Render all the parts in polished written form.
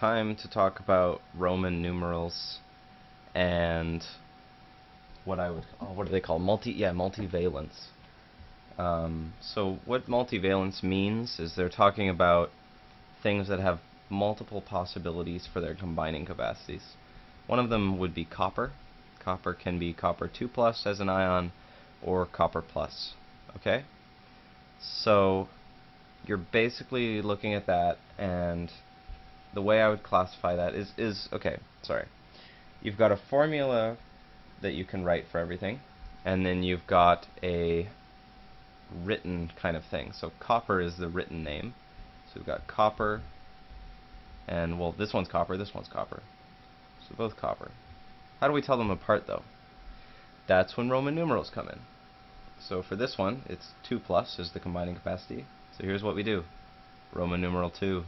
time to talk about Roman numerals and what do they call multivalence. So what multivalence means is they're talking about things that have multiple possibilities for their combining capacities. One of them would be copper. Copper can be copper 2 plus as an ion or copper plus. Okay? So you're basically looking at that, and the way I would classify that is okay, sorry. You've got a formula that you can write for everything, and then you've got a written kind of thing. So copper is the written name. So we've got copper, and well, this one's copper, this one's copper. So both copper. How do we tell them apart though? That's when Roman numerals come in. So for this one, it's 2 plus is the combining capacity. So here's what we do. Roman numeral 2.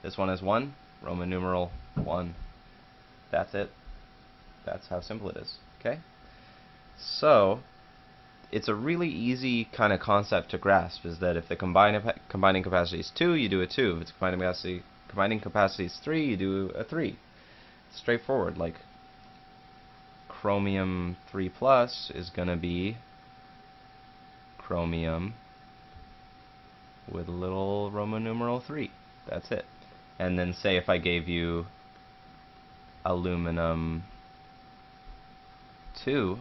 This one is 1, Roman numeral 1. That's it. That's how simple it is. Okay? So it's a really easy kind of concept to grasp, is that if the combining capacity is 2, you do a 2. If it's combining capacity is 3, you do a 3. It's straightforward. Like chromium 3 plus is going to be chromium with a little Roman numeral 3. That's it. And then say if I gave you aluminum 2,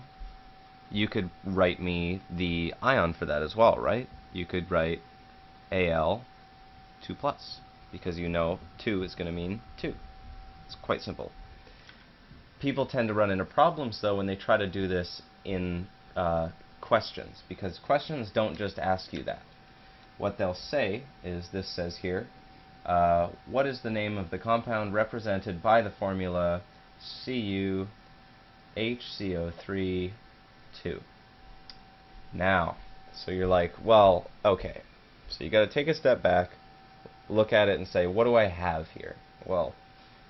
you could write me the ion for that as well, right? You could write Al 2 plus, because you know 2 is going to mean 2. It's quite simple. People tend to run into problems though when they try to do this in questions, because questions don't just ask you that. What they'll say is, this says here, what is the name of the compound represented by the formula CuHCO3 2? Now, so you're like, well, okay. So you got to take a step back, look at it and say, what do I have here? Well,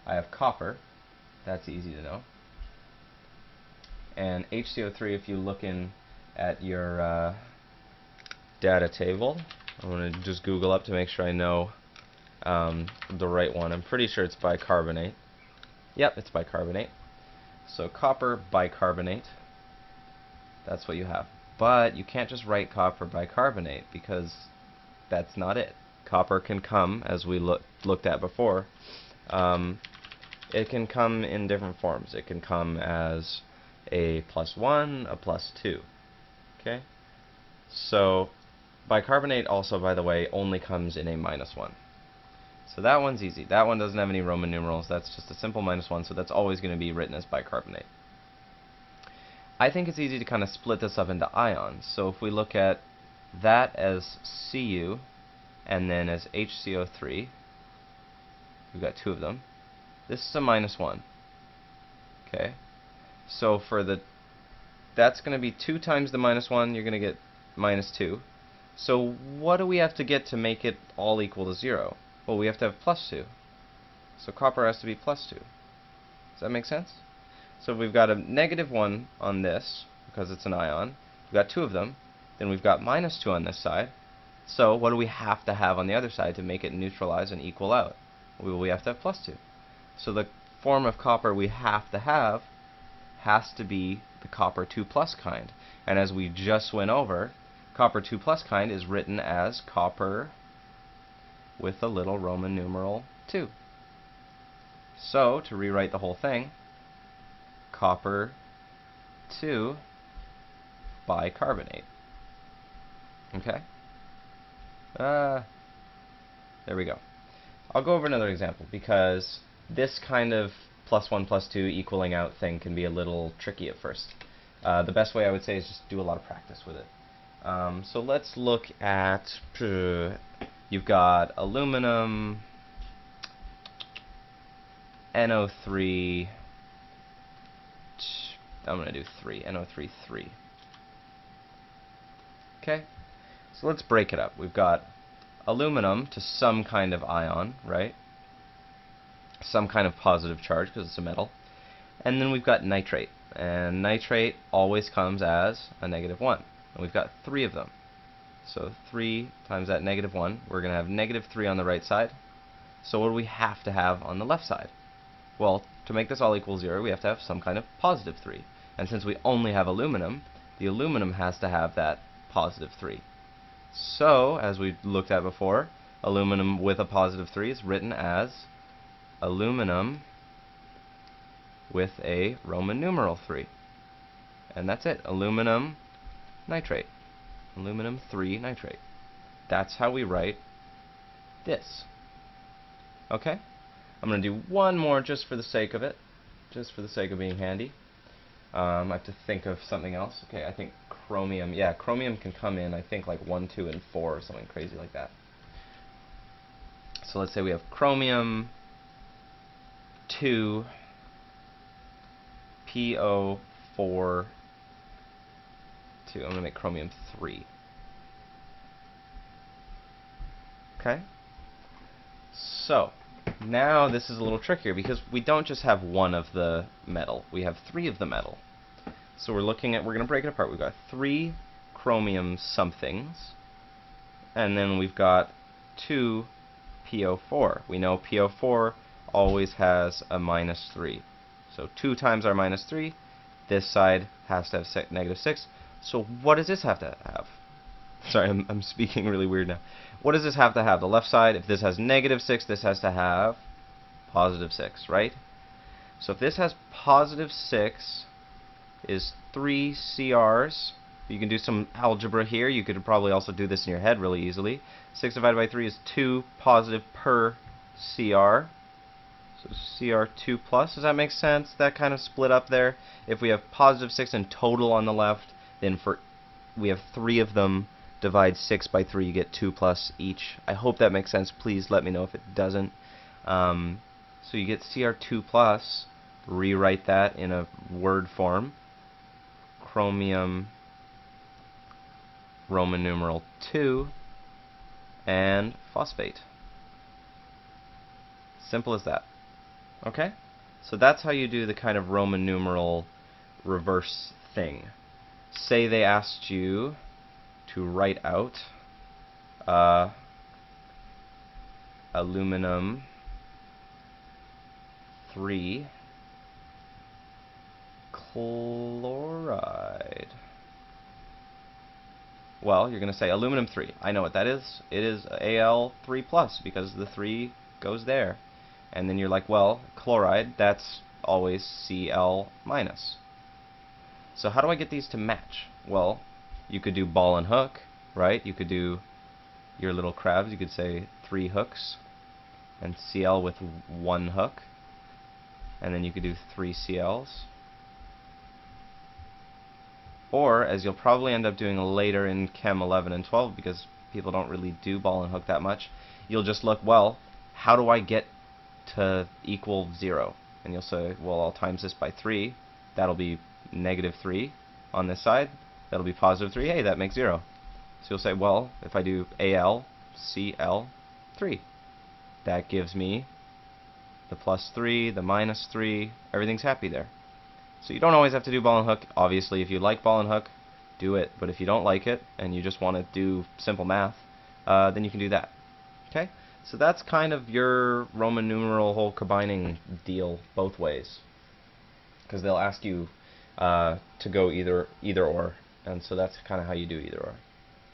I have copper. That's easy to know. And HCO3, if you look in at your data table, I'm going to just Google up to make sure I know the right one. I'm pretty sure it's bicarbonate. Yep, it's bicarbonate. So copper bicarbonate, that's what you have. But you can't just write copper bicarbonate, because that's not it. Copper can come, as we looked at before, it can come in different forms. It can come as a +1, a +2. Okay? So bicarbonate also, by the way, only comes in a -1. So that one's easy. That one doesn't have any Roman numerals. That's just a simple -1, so that's always going to be written as bicarbonate. I think it's easy to kind of split this up into ions. So if we look at that as Cu and then as HCO3, we've got 2 of them. This is a -1. Okay? So for that's going to be 2 times the -1, you're going to get -2. So what do we have to get to make it all equal to 0? Well, we have to have +2. So copper has to be +2. Does that make sense? So we've got a -1 on this, because it's an ion. We've got 2 of them. Then we've got -2 on this side. So what do we have to have on the other side to make it neutralize and equal out? Well, we have to have +2. So the form of copper we have to have has to be the copper 2 plus kind. And as we just went over, copper 2 plus kind is written as copper with a little Roman numeral 2. So to rewrite the whole thing, copper 2 bicarbonate. Okay? There we go. I'll go over another example, because this kind of +1 +2 equaling out thing can be a little tricky at first. The best way I would say is just do a lot of practice with it. So let's look at, you've got aluminum, NO3, I'm going to do 3, NO3 3. Okay? So let's break it up. We've got aluminum to some kind of ion, right? Some kind of positive charge, because it's a metal. And then we've got nitrate. And nitrate always comes as a -1. And we've got 3 of them. So 3 times that -1, we're going to have -3 on the right side, So what do we have to have on the left side? Well, to make this all equal 0, we have to have some kind of positive 3. And since we only have aluminum, the aluminum has to have that positive 3. So, as we looked at before, aluminum with a positive 3 is written as aluminum with a Roman numeral 3. And that's it. Aluminum nitrate. Aluminum 3 nitrate. That's how we write this. Okay? I'm going to do one more just for the sake of it. Just for the sake of being handy. I have to think of something else. Okay, I think chromium. Yeah, chromium can come in, I think, like 1, 2, and 4 or something crazy like that. So let's say we have chromium 2, PO4 2. I'm going to make chromium 3. Okay? So, now this is a little trickier because we don't just have one of the metal, we have 3 of the metal. So we're going to break it apart. We've got 3 chromium somethings, and then we've got 2 PO4. We know PO4 always has a -3. So 2 times our -3, this side has to have -6. So what does this have to have? Sorry, I'm speaking really weird now. What does this have to have? The left side, if this has -6, this has to have +6, right? So if this has +6, is 3 CRs. You can do some algebra here. You could probably also do this in your head really easily. 6 divided by 3 is 2 positive per CR. So CR2 plus, does that make sense? That kind of split up there. If we have +6 in total on the left, then we have 3 of them. Divide 6 by 3, you get 2 plus each. I hope that makes sense. Please let me know if it doesn't. So you get CR2 plus. Rewrite that in a word form. Chromium Roman numeral 2 and phosphate. Simple as that. Okay? So that's how you do the kind of Roman numeral reverse thing. Say they asked you to write out aluminum 3 chloride. Well, you're going to say aluminum 3. I know what that is. It is Al3 plus because the 3 goes there. And then you're like, well, chloride, that's always Cl minus. So how do I get these to match? Well, you could do ball and hook, right? You could do your little crabs. You could say 3 hooks and Cl with 1 hook. And then you could do 3 Cls. Or, as you'll probably end up doing later in Chem 11 and 12, because people don't really do ball and hook that much, you'll just look, well, how do I get to equal 0? And you'll say, well, I'll times this by 3. That'll be -3 on this side. That'll be +3. Hey, that makes 0. So you'll say, well, if I do Al, Cl, 3. That gives me the +3, the -3. Everything's happy there. So you don't always have to do ball and hook. Obviously, if you like ball and hook, do it. But if you don't like it and you just want to do simple math, then you can do that. Okay? So that's kind of your Roman numeral whole combining deal both ways. Because they'll ask you to go either or. And so that's kind of how you do either or.